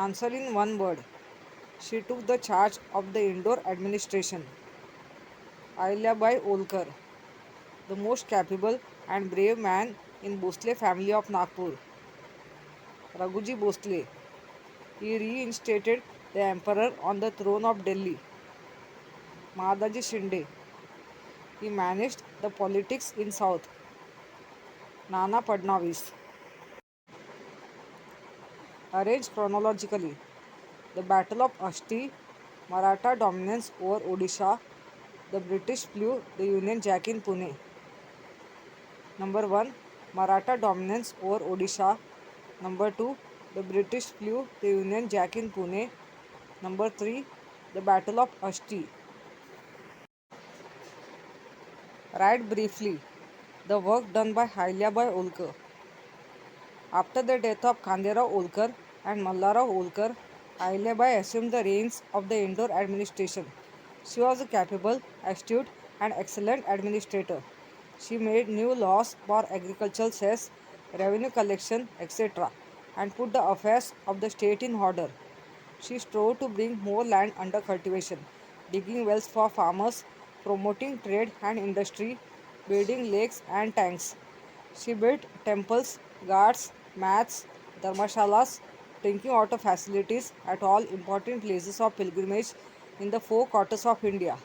Answer in one word. She took the charge of the Indore administration. Ahilyabai Olkar, the most capable and brave man in Bhosle family of Nagpur. Raghuji Bhosle. He reinstated the emperor on the throne of Delhi. Mahadaji Shinde. He managed the politics in South. Nana Fadnavis. Arranged chronologically. The Battle of Asti, Maratha dominance over Odisha. The British flew the Union Jack in Pune. Number 1. Maratha dominance over Odisha. Number 2. The British flew the Union Jack in Pune. Number 3. The Battle of Asti. Write briefly the work done by Ahilyabai Olkar. After the death of Khanderao Olkar and Mallarao Olkar, Ahilyabai assumed the reins of the Indore administration. She was a capable, astute, and excellent administrator. She made new laws for agricultural cess, revenue collection, etc., and put the affairs of the state in order. She strove to bring more land under cultivation, digging wells for farmers, promoting trade and industry, building lakes and tanks. She built temples, ghats, mats, dharmashalas, drinking water facilities at all important places of pilgrimage in the four quarters of India.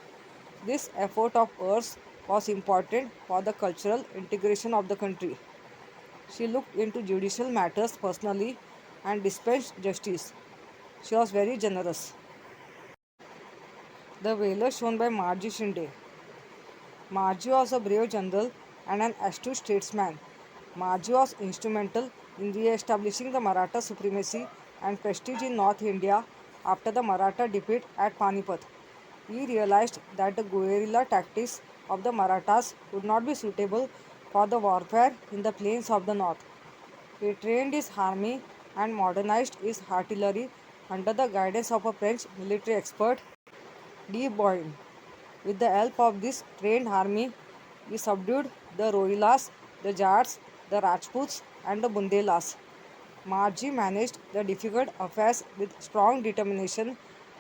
This effort of hers was important for the cultural integration of the country. She looked into judicial matters personally and dispensed justice. She was very generous. The valor shown by Marji Shinde. Marji was a brave general and an astute statesman. Marji was instrumental in re-establishing the Maratha supremacy and prestige in North India after the Maratha defeat at Panipat. He realized that the guerrilla tactics of the Marathas would not be suitable for the warfare in the plains of the north. He trained his army and modernized his artillery under the guidance of a French military expert, D. Boyne. With the help of this trained army, he subdued the Rohilas, the Jats, the Rajputs, and the Bundelas. Marji managed the difficult affairs with strong determination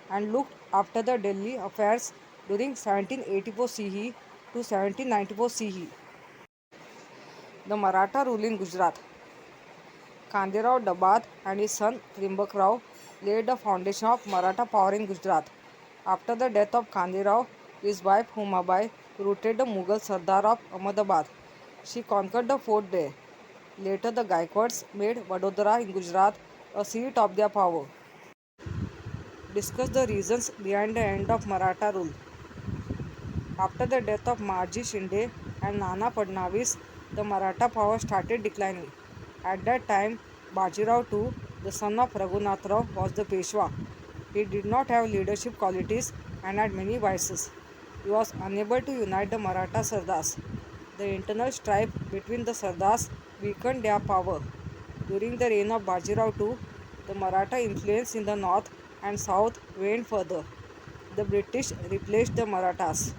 and looked after the Delhi affairs during 1784 CE to 1794 CE. The Maratha rule in Gujarat. Khanderao Dabad and his son Trimbak Rao laid the foundation of Maratha power in Gujarat. After the death of Khanderao, his wife Humabai routed the Mughal Sardar of Ahmedabad. She conquered the fort there. Later, the Gaikwads made Vadodara in Gujarat a seat of their power. Discuss the reasons behind the end of Maratha rule. After the death of Marji Shinde and Nana Fadnavis, the Maratha power started declining. At that time, Bajirao II, the son of Raghunath Rao, was the Peshwa. He did not have leadership qualities and had many vices. He was unable to unite the Maratha Sardars. The internal strife between the Sardars weakened their power. During the reign of Bajirao II, the Maratha influence in the north and south waned further. The British replaced the Marathas.